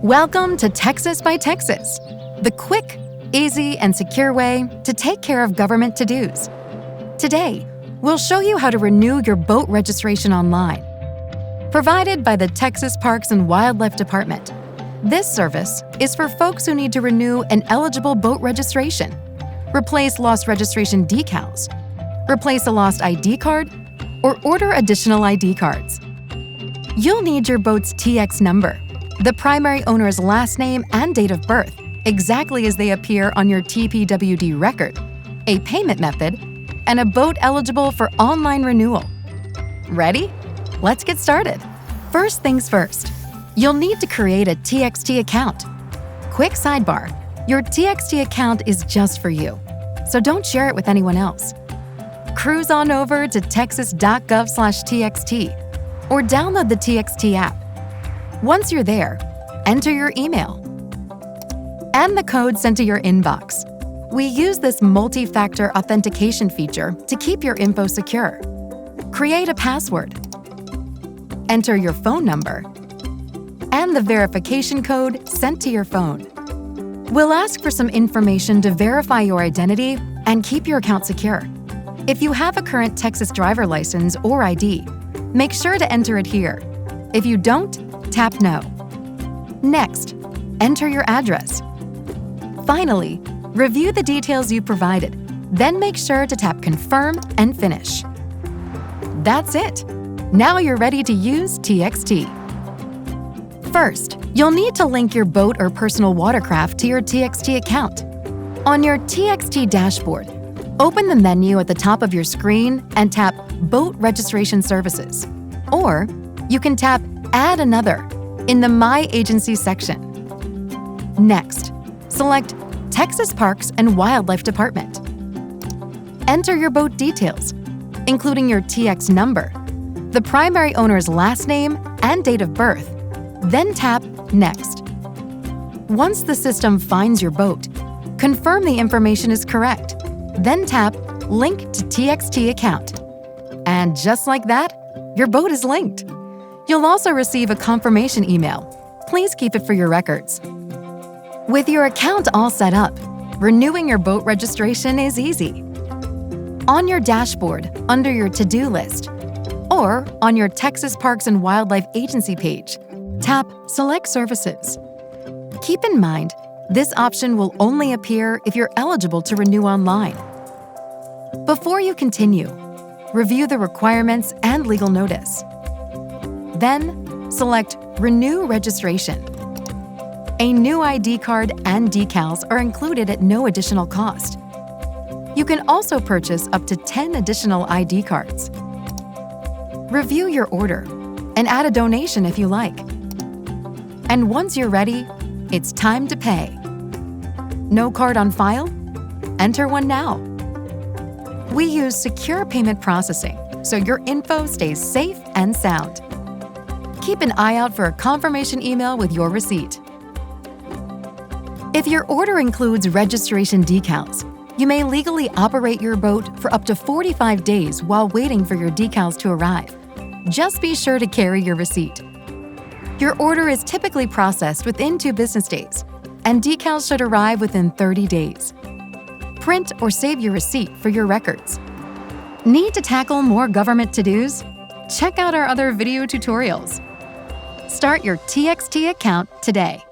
Welcome to Texas by Texas, the quick, easy, and secure way to take care of government to-dos. Today, we'll show you how to renew your boat registration online. Provided by the Texas Parks and Wildlife Department, this service is for folks who need to renew an eligible boat registration, replace lost registration decals, replace a lost ID card, or order additional ID cards. You'll need your boat's TX number, the primary owner's last name and date of birth, exactly as they appear on your TPWD record, a payment method, and a boat eligible for online renewal. Ready? Let's get started. First things first, you'll need to create a TXT account. Quick sidebar, your TXT account is just for you, so don't share it with anyone else. Cruise on over to texas.gov/TXT or download the TXT app. Once you're there, enter your email and the code sent to your inbox. We use this multi-factor authentication feature to keep your info secure. Create a password, enter your phone number, and the verification code sent to your phone. We'll ask for some information to verify your identity and keep your account secure. If you have a current Texas driver license or ID, make sure to enter it here. If you don't, tap No. Next, enter your address. Finally, review the details you provided, then make sure to tap Confirm and Finish. That's it. Now you're ready to use TXT. First, you'll need to link your boat or personal watercraft to your TXT account. On your TXT dashboard, open the menu at the top of your screen and tap Boat Registration Services. Or you can tap Add Another in the My Agency section. Next, select Texas Parks and Wildlife Department. Enter your boat details, including your TX number, the primary owner's last name and date of birth, then tap Next. Once the system finds your boat, confirm the information is correct, then tap Link to TXT account. And just like that, your boat is linked. You'll also receive a confirmation email. Please keep it for your records. With your account all set up, renewing your boat registration is easy. On your dashboard, under your to-do list, or on your Texas Parks and Wildlife Agency page, tap Select Services. Keep in mind, this option will only appear if you're eligible to renew online. Before you continue, review the requirements and legal notice. Then, select Renew Registration. A new ID card and decals are included at no additional cost. You can also purchase up to 10 additional ID cards. Review your order and add a donation if you like. And once you're ready, it's time to pay. No card on file? Enter one now. We use secure payment processing, so your info stays safe and sound. Keep an eye out for a confirmation email with your receipt. If your order includes registration decals, you may legally operate your boat for up to 45 days while waiting for your decals to arrive. Just be sure to carry your receipt. Your order is typically processed within 2 business days, and decals should arrive within 30 days. Print or save your receipt for your records. Need to tackle more government to-dos? Check out our other video tutorials. Start your TXT account today.